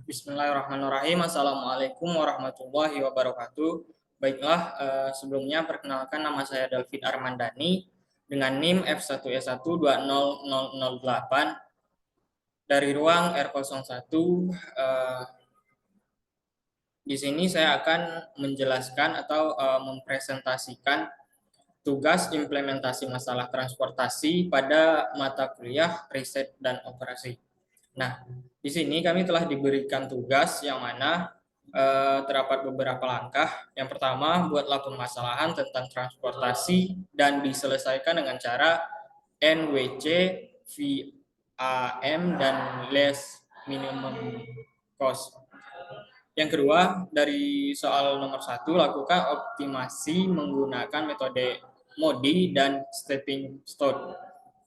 Bismillahirrahmanirrahim. Assalamualaikum warahmatullahi wabarakatuh. Baiklah, sebelumnya perkenalkan nama saya David Armandani dengan NIM F1S1200008 dari ruang R01. Di sini saya akan menjelaskan atau mempresentasikan tugas implementasi masalah transportasi pada mata kuliah riset dan operasi. Nah, di sini kami telah diberikan tugas yang mana terdapat beberapa langkah. Yang pertama, buatlah permasalahan tentang transportasi dan diselesaikan dengan cara NWC, VAM, dan less minimum cost. Yang kedua, dari soal nomor 1, lakukan optimasi menggunakan metode MODI dan stepping stone.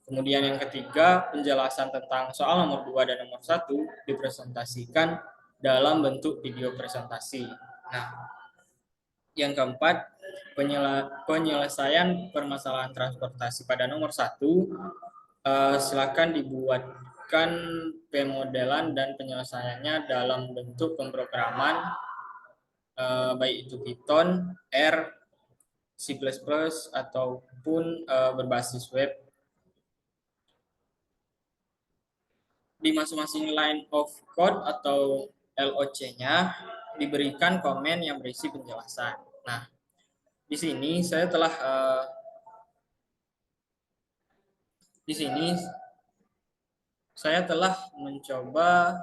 Kemudian yang ketiga, penjelasan tentang soal nomor 2 dan nomor 1 dipresentasikan dalam bentuk video presentasi. Nah, yang keempat, penyelesaian permasalahan transportasi pada nomor 1, silakan dibuatkan pemodelan dan penyelesaiannya dalam bentuk pemrograman, baik itu Python, R, C++, ataupun berbasis web. Di masing-masing line of code atau LOC-nya diberikan komen yang berisi penjelasan. Nah, di sini saya telah mencoba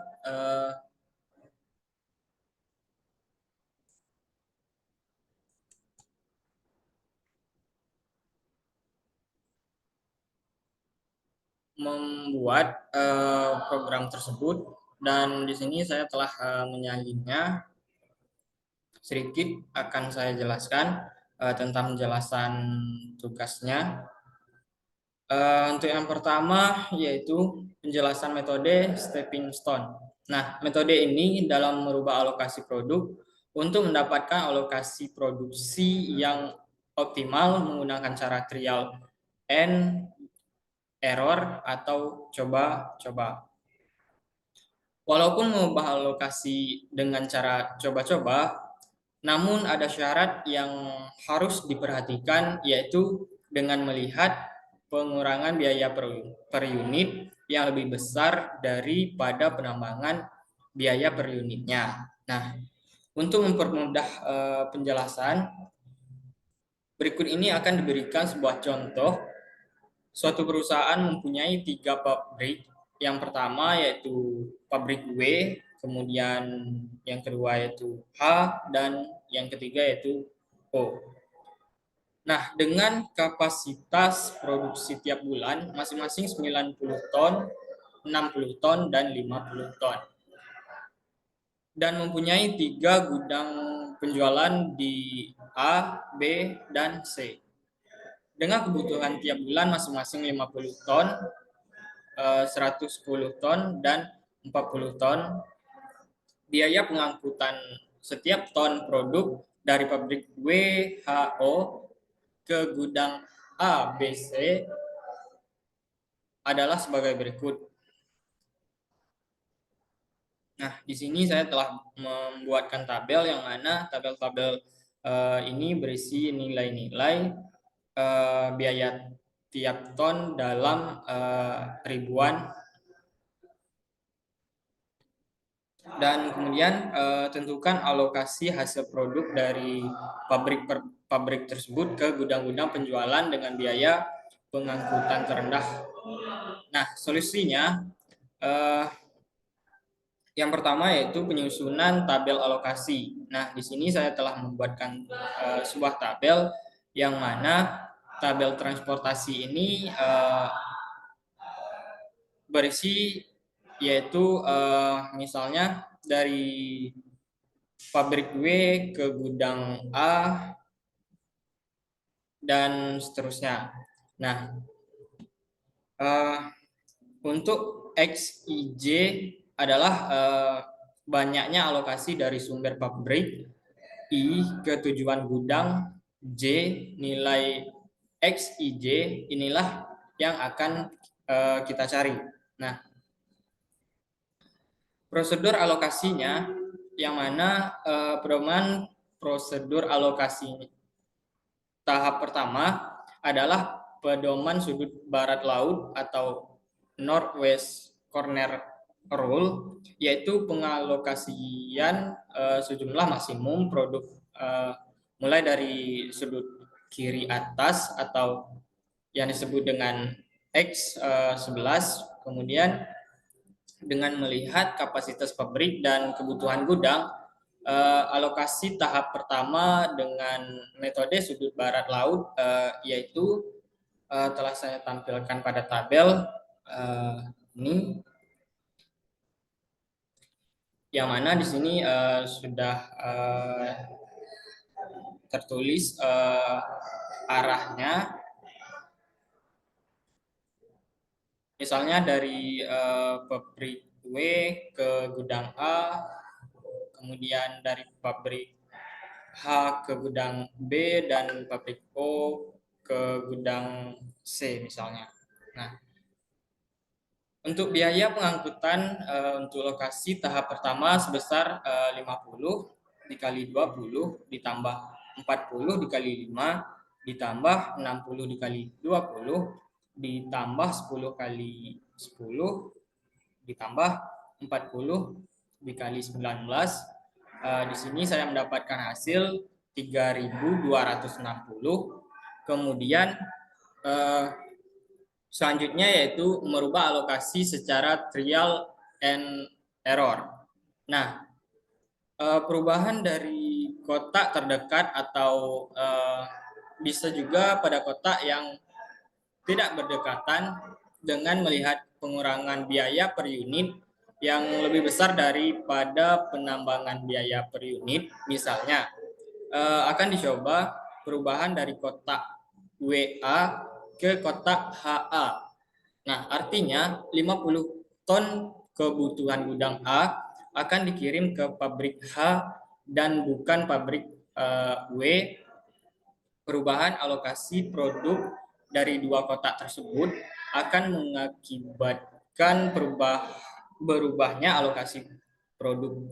membuat program tersebut, dan di sini saya telah menyalinnya. Sedikit akan saya jelaskan tentang penjelasan tugasnya. Untuk yang pertama yaitu penjelasan metode stepping stone. Nah, metode ini dalam merubah alokasi produk untuk mendapatkan alokasi produksi yang optimal menggunakan cara trial and error atau coba-coba. Walaupun mengubah alokasi dengan cara coba-coba, namun ada syarat yang harus diperhatikan, yaitu dengan melihat pengurangan biaya per unit yang lebih besar daripada penambangan biaya per unitnya. Nah, untuk mempermudah penjelasan, berikut ini akan diberikan sebuah contoh. Suatu perusahaan mempunyai 3 pabrik. Yang pertama yaitu pabrik W, kemudian yang kedua yaitu H, dan yang ketiga yaitu O. Nah, dengan kapasitas produksi tiap bulan masing-masing 90 ton, 60 ton, dan 50 ton. Dan mempunyai 3 gudang penjualan di A, B, dan C. Dengan kebutuhan tiap bulan masing-masing 50 ton, 110 ton, dan 40 ton. Biaya pengangkutan setiap ton produk dari pabrik WHO ke gudang A, B, C adalah sebagai berikut. Nah, di sini saya telah membuatkan tabel yang mana tabel-tabel ini berisi nilai-nilai biaya tiap ton dalam ribuan. Dan kemudian tentukan alokasi hasil produk dari pabrik tersebut ke gudang-gudang penjualan dengan biaya pengangkutan terendah. Nah, solusinya yang pertama yaitu penyusunan tabel alokasi. Nah, di sini saya telah membuatkan sebuah tabel yang mana tabel transportasi ini berisi yaitu misalnya dari pabrik W ke gudang A dan seterusnya. Nah, untuk XIJ adalah banyaknya alokasi dari sumber pabrik, I ke tujuan gudang, J nilai XIJ, inilah yang akan kita cari. Nah, Prosedur alokasinya, yang mana pedoman prosedur alokasi tahap pertama adalah pedoman sudut barat laut atau Northwest Corner Rule, yaitu pengalokasian sejumlah maksimum produk mulai dari sudut kiri atas atau yang disebut dengan X11, kemudian dengan melihat kapasitas pabrik dan kebutuhan gudang, alokasi tahap pertama dengan metode sudut barat laut yaitu telah saya tampilkan pada tabel ini, yang mana di sini sudah tertulis arahnya. Misalnya dari pabrik W ke gudang A, kemudian dari pabrik H ke gudang B, dan pabrik O ke gudang C misalnya. Nah, untuk biaya pengangkutan untuk lokasi tahap pertama sebesar 50 dikali 20 ditambah 40 dikali 5 ditambah 60 dikali 20 ditambah 10 kali 10 ditambah 40 dikali 19. Di sini saya mendapatkan hasil 3.260. Kemudian selanjutnya yaitu merubah alokasi secara trial and error. Nah, perubahan dari kotak terdekat atau bisa juga pada kotak yang tidak berdekatan dengan melihat pengurangan biaya per unit yang lebih besar daripada penambangan biaya per unit. Misalnya, akan dicoba perubahan dari kotak WA ke kotak HA. Nah, artinya 50 ton kebutuhan gudang A akan dikirim ke pabrik H dan bukan pabrik W. Perubahan alokasi produk dari dua kotak tersebut akan mengakibatkan berubahnya alokasi produk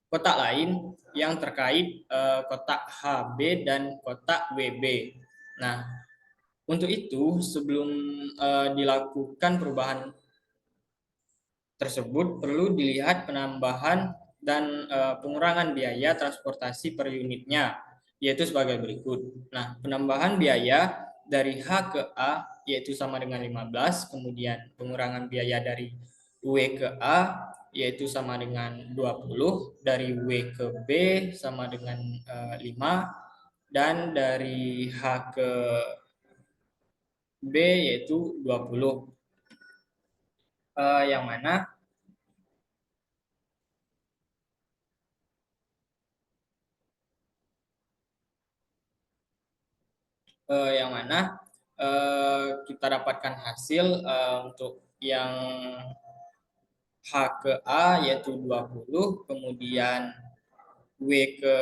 kotak lain yang terkait kotak HB dan kotak WB. Nah, untuk itu sebelum dilakukan perubahan tersebut perlu dilihat penambahan dan pengurangan biaya transportasi per unitnya, yaitu sebagai berikut. Nah, penambahan biaya dari H ke A yaitu sama dengan 15, kemudian pengurangan biaya dari W ke A yaitu sama dengan 20, dari W ke B sama dengan 5, dan dari H ke B yaitu 20. Yang mana kita dapatkan hasil untuk yang H ke A yaitu 20, kemudian W ke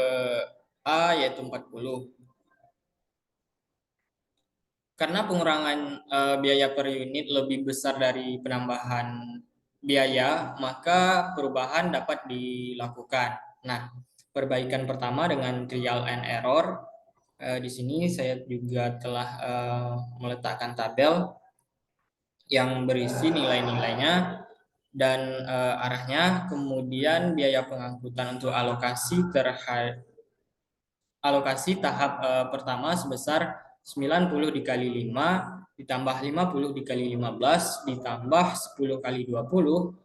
A yaitu 40. Karena pengurangan biaya per unit lebih besar dari penambahan biaya, maka perubahan dapat dilakukan. Nah, perbaikan pertama dengan trial and error. Di sini saya juga telah meletakkan tabel yang berisi nilai-nilainya dan arahnya. Kemudian biaya pengangkutan untuk alokasi tahap pertama sebesar 90 dikali 5 ditambah 50 dikali 15 ditambah 10 kali 20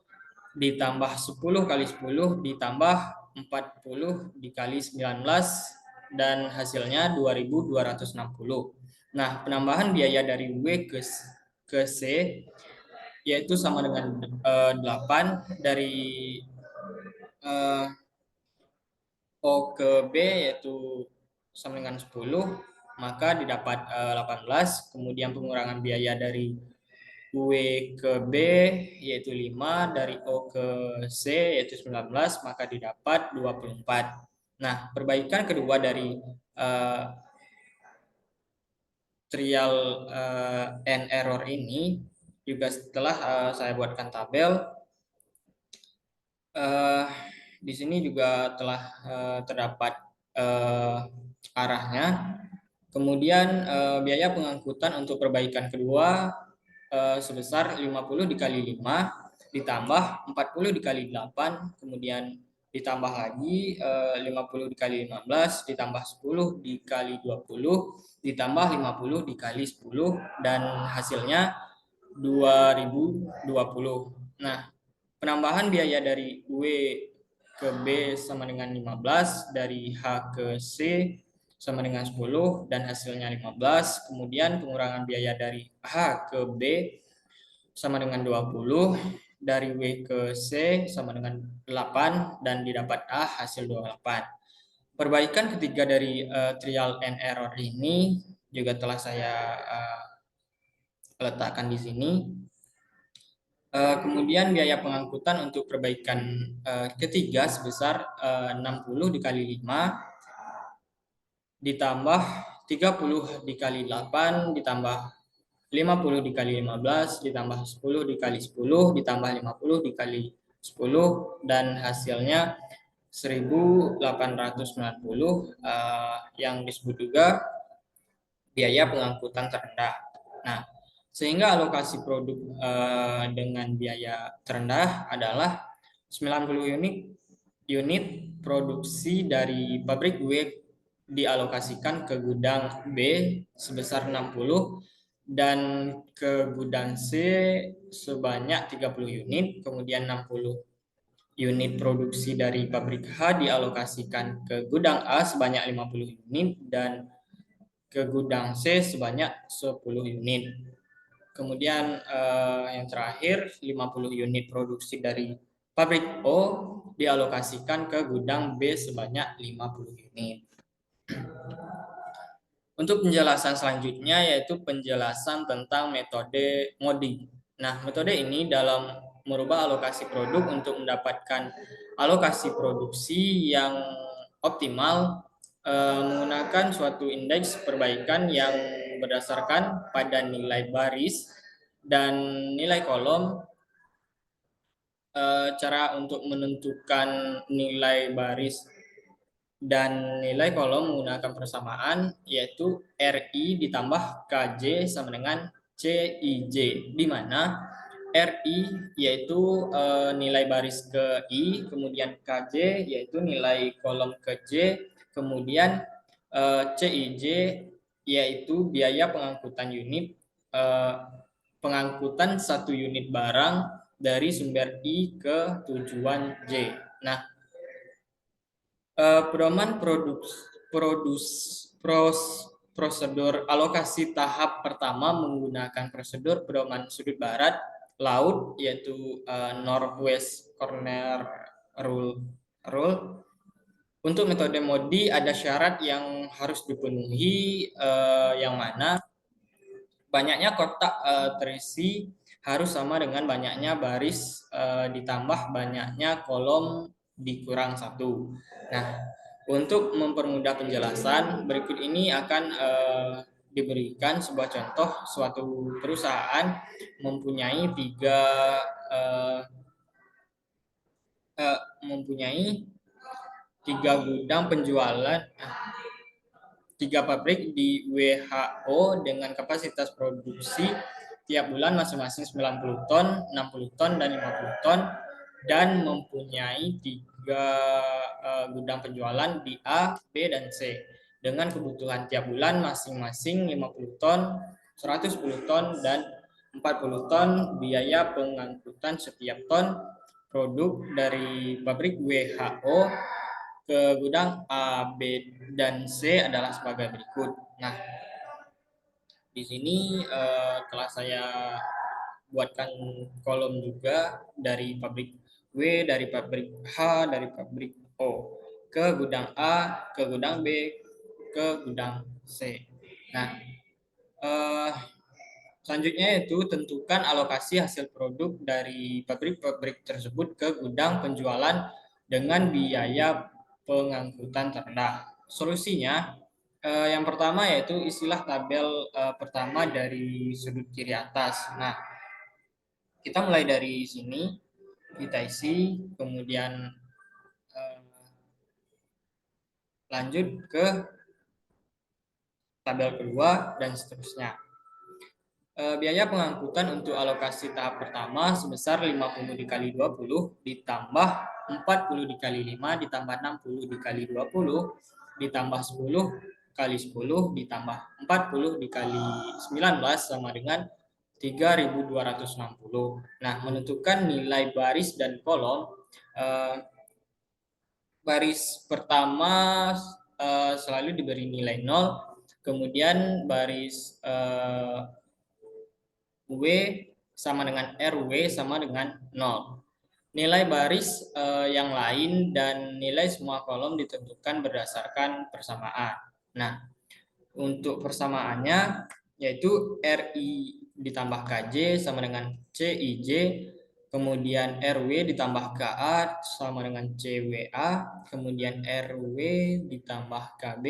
ditambah 10 kali 10 ditambah 40 dikali 19, dan hasilnya 2.260. Nah, penambahan biaya dari W ke C yaitu sama dengan 8, dari O ke B yaitu sama dengan 10, maka didapat 18. Kemudian pengurangan biaya dari W ke B yaitu 5, dari O ke C yaitu 19, maka didapat 24. Nah, perbaikan kedua dari trial and error ini juga setelah saya buatkan tabel. Eh, di sini juga telah terdapat eh, arahnya. Kemudian biaya pengangkutan untuk perbaikan kedua sebesar 50 dikali 5 ditambah 40 dikali 8, kemudian ditambah lagi 50 dikali 15 ditambah 10 dikali 20 ditambah 50 dikali 10 dan hasilnya 2020. Nah, penambahan biaya dari W ke B sama dengan 15, dari H ke C sama dengan 10 dan hasilnya 15. Kemudian pengurangan biaya dari H ke B sama dengan 20, dari W ke C sama dengan 8 dan didapat A hasil 28. Perbaikan ketiga dari trial and error ini juga telah saya letakkan di sini. Kemudian biaya pengangkutan untuk perbaikan ketiga sebesar 60 dikali 5 ditambah 30 dikali 8 ditambah 50 dikali 15 ditambah 10 dikali 10 ditambah 50 dikali 10 dan hasilnya 1890 yang disebut juga biaya pengangkutan terendah. Nah, sehingga alokasi produk dengan biaya terendah adalah 90 unit produksi dari pabrik W dialokasikan ke gudang B sebesar 60 dan ke gudang C sebanyak 30 unit, kemudian 60 unit produksi dari pabrik H dialokasikan ke gudang A sebanyak 50 unit dan ke gudang C sebanyak 10 unit. Kemudian yang terakhir 50 unit produksi dari pabrik O dialokasikan ke gudang B sebanyak 50 unit. Untuk penjelasan selanjutnya yaitu penjelasan tentang metode MODI. Nah, metode ini dalam merubah alokasi produk untuk mendapatkan alokasi produksi yang optimal menggunakan suatu indeks perbaikan yang berdasarkan pada nilai baris dan nilai kolom. Cara untuk menentukan nilai baris dan nilai kolom menggunakan persamaan yaitu RI ditambah KJ sama dengan CIJ, di mana RI yaitu nilai baris ke I, kemudian KJ yaitu nilai kolom ke J, kemudian CIJ yaitu biaya pengangkutan unit pengangkutan satu unit barang dari sumber I ke tujuan J. Nah, pedoman prosedur alokasi tahap pertama menggunakan prosedur pedoman sudut barat laut yaitu northwest corner rule. Untuk metode MODI ada syarat yang harus dipenuhi yang mana banyaknya kotak terisi harus sama dengan banyaknya baris ditambah banyaknya kolom dikurang satu. Nah, untuk mempermudah penjelasan, berikut ini akan diberikan sebuah contoh suatu perusahaan mempunyai tiga gudang penjualan, tiga pabrik di WHO dengan kapasitas produksi tiap bulan masing-masing 90 ton, 60 ton, dan 50 ton, dan mempunyai tiga gudang penjualan di A, B, dan C dengan kebutuhan tiap bulan masing-masing 50 ton, 110 ton, dan 40 ton. Biaya pengangkutan setiap ton produk dari pabrik WHO ke gudang A, B, dan C adalah sebagai berikut. Nah, di sini telah saya buatkan kolom juga dari pabrik W, dari pabrik H, dari pabrik O ke gudang A, ke gudang B, ke gudang C. Nah, selanjutnya yaitu tentukan alokasi hasil produk dari pabrik-pabrik tersebut ke gudang penjualan dengan biaya pengangkutan terendah. Solusinya yang pertama yaitu istilah tabel pertama dari sudut kiri atas. Nah, kita mulai dari sini. kita isi, kemudian lanjut ke tabel kedua, dan seterusnya. Biaya pengangkutan untuk alokasi tahap pertama sebesar 50 dikali 20 ditambah 40 dikali 5 ditambah 60 dikali 20 ditambah 10 kali 10 ditambah 40 dikali 19 sama dengan 3.260. Nah, menentukan nilai baris dan kolom. Baris pertama selalu diberi nilai 0, kemudian baris W sama dengan RW sama dengan 0. Nilai baris yang lain dan nilai semua kolom ditentukan berdasarkan persamaan. Nah, untuk persamaannya yaitu RI ditambah KJ sama dengan CIJ, kemudian RW ditambah KA sama dengan CWA, kemudian RW ditambah KB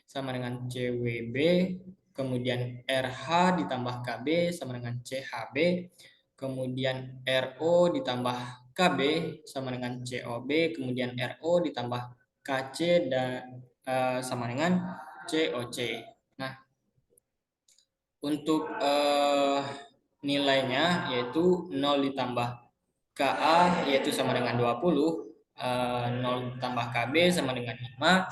sama dengan CWB, kemudian RH ditambah KB sama dengan CHB, kemudian RO ditambah KB sama dengan COB, kemudian RO ditambah KC dan sama dengan COC. Nah, untuk nilainya yaitu 0 ditambah KA yaitu sama dengan 20, 0 ditambah KB sama dengan 5,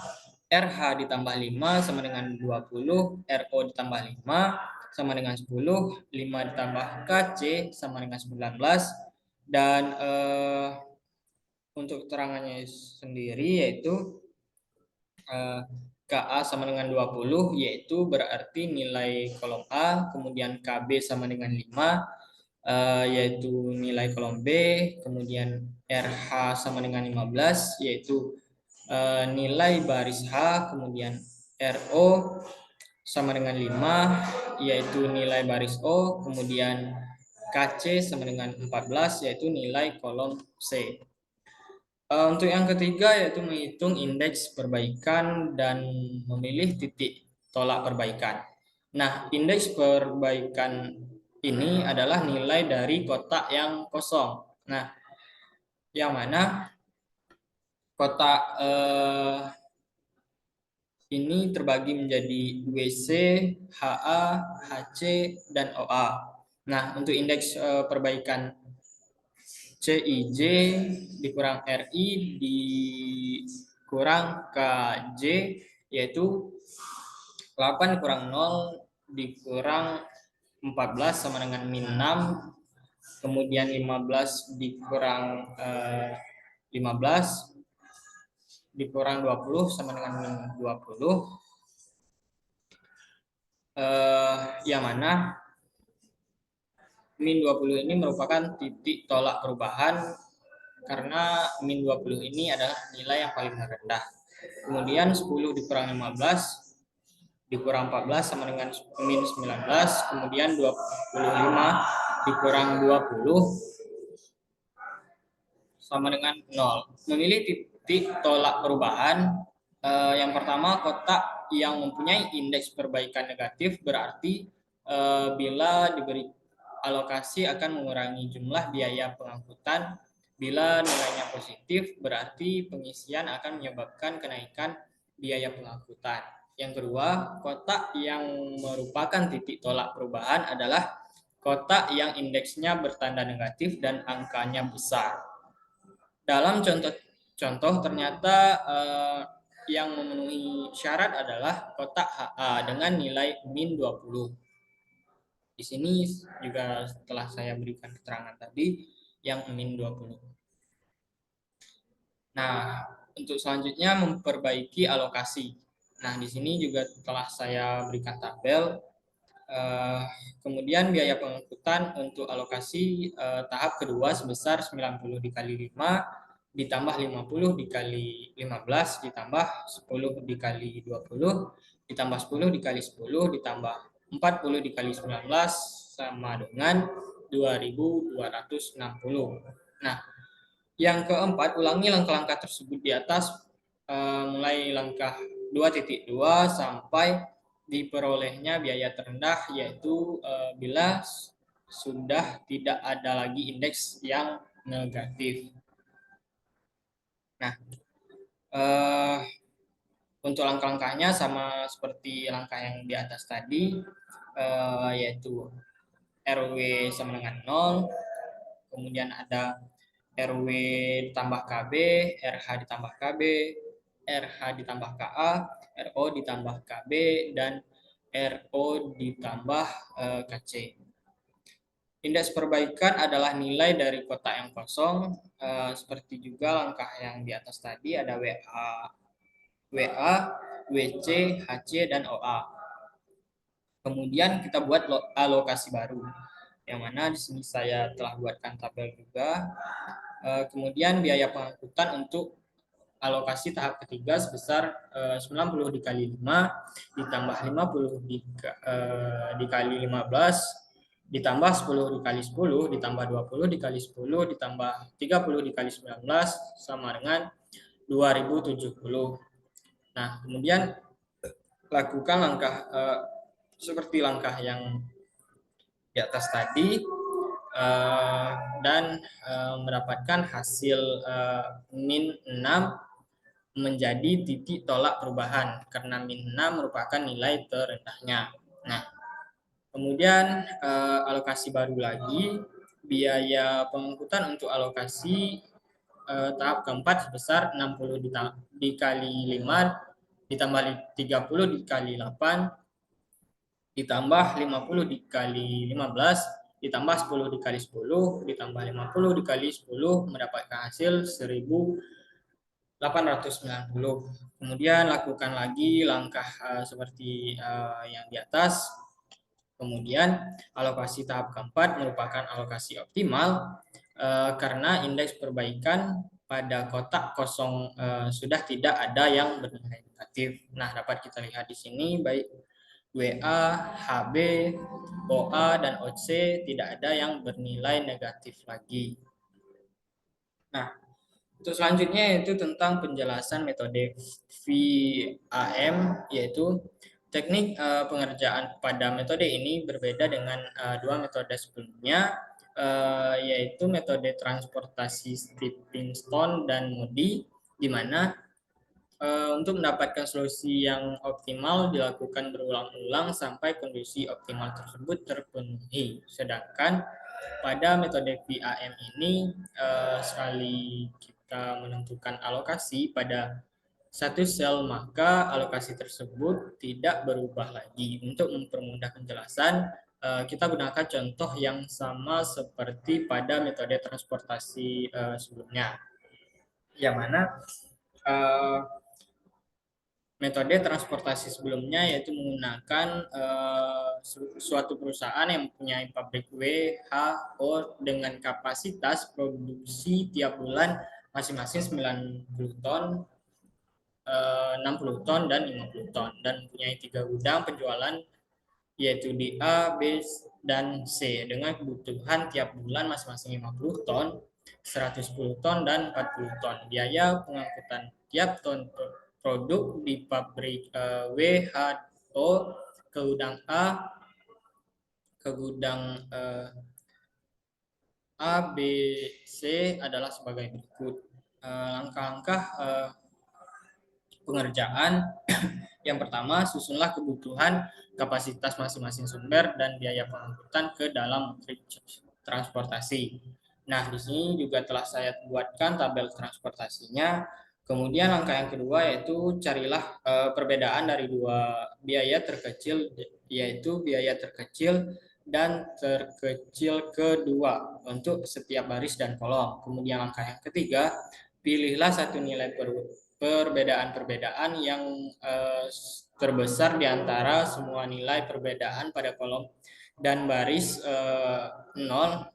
RH ditambah 5 sama dengan 20, RO ditambah 5 sama dengan 10, 5 ditambah KC sama dengan 19, dan untuk keterangannya sendiri yaitu KA sama dengan 20, yaitu berarti nilai kolom A, kemudian KB sama dengan 5, yaitu nilai kolom B, kemudian RH sama dengan 15, yaitu nilai baris H, kemudian RO sama dengan 5, yaitu nilai baris O, kemudian KC sama dengan 14, yaitu nilai kolom C. Untuk yang ketiga yaitu menghitung indeks perbaikan dan memilih titik tolak perbaikan. Nah, indeks perbaikan ini adalah nilai dari kotak yang kosong. Nah, yang mana kotak ini terbagi menjadi WC, HA, HC, dan OA. Nah, untuk indeks perbaikan CIJ dikurang RI dikurang KJ yaitu 8 dikurang 0 dikurang 14 sama dengan min 6, kemudian 15 dikurang 15 dikurang 20 sama dengan min 20, yang mana min 20 ini merupakan titik tolak perubahan karena min 20 ini adalah nilai yang paling rendah. Kemudian 10 dikurang 15 dikurang 14 sama dengan min 19, kemudian 25 dikurang 20 sama dengan 0. Memilih titik tolak perubahan. Yang pertama, kotak yang mempunyai indeks perbaikan negatif berarti bila diberi alokasi akan mengurangi jumlah biaya pengangkutan. Bila nilainya positif berarti pengisian akan menyebabkan kenaikan biaya pengangkutan. Yang kedua, kotak yang merupakan titik tolak perubahan adalah kotak yang indeksnya bertanda negatif dan angkanya besar. Dalam contoh ternyata yang memenuhi syarat adalah kotak HA dengan nilai min 20. Di sini juga setelah saya berikan keterangan tadi yang min 20. Nah, untuk selanjutnya memperbaiki alokasi. Nah, di sini juga telah saya berikan tabel. Kemudian biaya pengangkutan untuk alokasi tahap kedua sebesar 90 dikali 5 ditambah 50 dikali 15 ditambah 10 dikali 20 ditambah 10 dikali 10 ditambah 40 dikali 19 sama dengan 2.260. Nah, yang keempat, ulangi langkah-langkah tersebut di atas mulai langkah 2.2 sampai diperolehnya biaya terendah, yaitu bila sudah tidak ada lagi indeks yang negatif. Nah, eh, untuk langkah-langkahnya sama seperti langkah yang di atas tadi, yaitu RW sama dengan 0, kemudian ada RW ditambah KB, RH ditambah KB, RH ditambah KA, RO ditambah KB, dan RO ditambah KC. Indeks perbaikan adalah nilai dari kotak yang kosong, seperti juga langkah yang di atas tadi ada WA, WC, HC, dan OA. Kemudian kita buat alokasi baru, yang mana di sini saya telah buatkan tabel juga. Kemudian biaya pengangkutan untuk alokasi tahap ketiga sebesar 90 dikali 5 ditambah 50 dikali 15 ditambah 10 dikali 10 ditambah 20 dikali 10 ditambah 30 dikali 19 sama dengan 2070. Nah, kemudian lakukan langkah seperti langkah yang di atas tadi dan mendapatkan hasil min 6 menjadi titik tolak perubahan karena min 6 merupakan nilai terendahnya. Nah, kemudian alokasi baru lagi, biaya pengangkutan untuk alokasi tahap keempat sebesar 60 dikali 5 ditambah 30 dikali 8 ditambah 50 dikali 15 ditambah 10 dikali 10 ditambah 50 dikali 10 mendapatkan hasil 1890. Kemudian lakukan lagi langkah seperti yang di atas. Kemudian alokasi tahap keempat merupakan alokasi optimal karena indeks perbaikan pada kotak kosong sudah tidak ada yang bernilai negatif. Nah, dapat kita lihat di sini baik WA, HB, OA, dan OC tidak ada yang bernilai negatif lagi. Nah, untuk selanjutnya yaitu tentang penjelasan metode VAM, yaitu teknik pengerjaan pada metode ini berbeda dengan dua metode sebelumnya, yaitu metode transportasi stepping stone dan Moody, di mana untuk mendapatkan solusi yang optimal dilakukan berulang-ulang sampai kondisi optimal tersebut terpenuhi. Sedangkan pada metode VAM ini sekali kita menentukan alokasi pada satu sel maka alokasi tersebut tidak berubah lagi. Untuk mempermudah penjelasan kita gunakan contoh yang sama seperti pada metode transportasi sebelumnya, yang mana metode transportasi sebelumnya yaitu menggunakan suatu perusahaan yang mempunyai pabrik WHO dengan kapasitas produksi tiap bulan masing-masing 90 ton, 60 ton, dan 50 ton, dan mempunyai 3 gudang penjualan yaitu di A, B, dan C dengan kebutuhan tiap bulan masing-masing 50 ton, 110 ton, dan 40 ton. Biaya pengangkutan tiap ton produk di pabrik WHO ke gudang ke gudang A, B, C adalah sebagai berikut. Langkah-langkah pengerjaan. Yang pertama, susunlah kebutuhan kapasitas masing-masing sumber dan biaya pengangkutan ke dalam matriks transportasi. Nah, di sini juga telah saya buatkan tabel transportasinya. Kemudian langkah yang kedua yaitu carilah perbedaan dari dua biaya terkecil, yaitu biaya terkecil dan terkecil kedua untuk setiap baris dan kolom. Kemudian langkah yang ketiga, pilihlah satu nilai perbedaan-perbedaan yang terbesar di antara semua nilai perbedaan pada kolom dan baris 0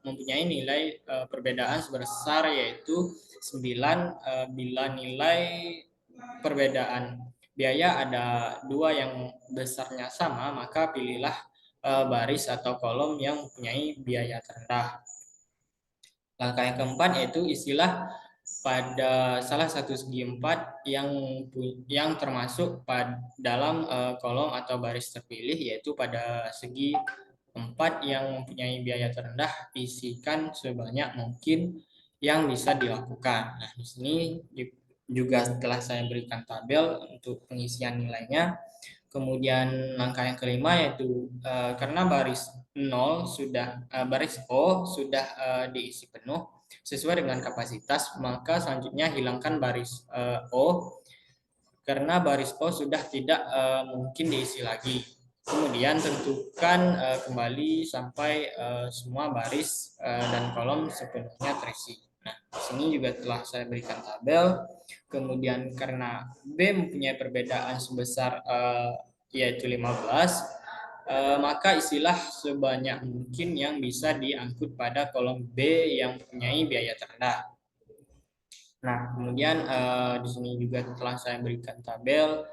mempunyai nilai perbedaan sebesar yaitu 9 bila nilai perbedaan biaya ada dua yang besarnya sama, maka pilihlah baris atau kolom yang mempunyai biaya terendah. Langkah yang keempat yaitu isilah pada salah satu segi 4 yang termasuk dalam kolom atau baris terpilih, yaitu pada segi 4 yang mempunyai biaya terendah isikan sebanyak mungkin yang bisa dilakukan. Nah, di sini juga setelah saya berikan tabel untuk pengisian nilainya. Kemudian langkah yang kelima yaitu karena baris 0 sudah baris O sudah diisi penuh sesuai dengan kapasitas, maka selanjutnya hilangkan baris O karena baris O sudah tidak mungkin diisi lagi. Kemudian tentukan kembali sampai semua baris dan kolom sepenuhnya terisi. Nah, di sini juga telah saya berikan tabel. Kemudian karena B mempunyai perbedaan sebesar yaitu 15, maka isilah sebanyak mungkin yang bisa diangkut pada kolom B yang mempunyai biaya terendah. Nah, kemudian di sini juga telah saya berikan tabel.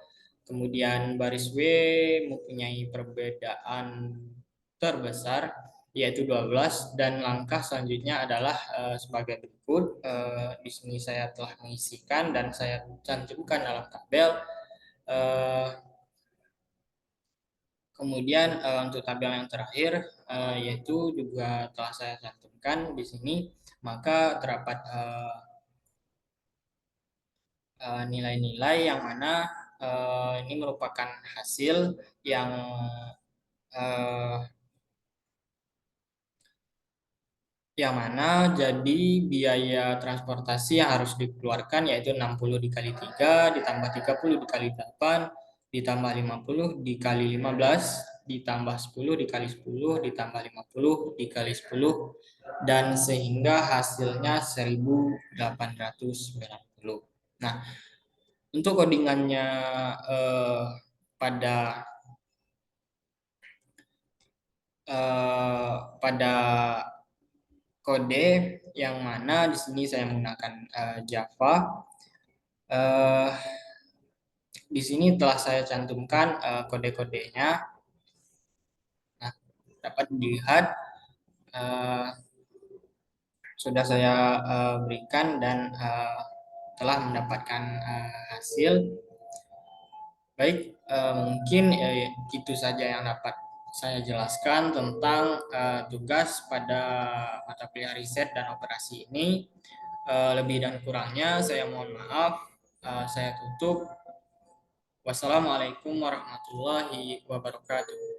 Kemudian baris W mempunyai perbedaan terbesar yaitu 12 dan langkah selanjutnya adalah sebagai berikut. Di sini saya telah mengisikan dan saya cantumkan dalam tabel. Eh, Kemudian untuk tabel yang terakhir yaitu juga telah saya cantumkan di sini, maka terdapat nilai-nilai yang mana ini merupakan hasil yang uh, mana jadi biaya transportasi yang harus dikeluarkan yaitu 60 dikali 3 ditambah 30 dikali 8 ditambah 50 dikali 15 ditambah 10 dikali 10 ditambah 50 dikali 10 dan sehingga hasilnya 1890. Nah, untuk codingannya pada eh, pada kode yang mana di sini saya menggunakan Java. Eh, di sini telah saya cantumkan kode-kodenya. Nah, dapat dilihat eh, sudah saya berikan dan telah mendapatkan hasil. Baik, mungkin itu saja yang dapat saya jelaskan tentang tugas pada mata kuliah riset dan operasi ini. Lebih dan kurangnya saya mohon maaf. Saya tutup. Wassalamualaikum warahmatullahi wabarakatuh.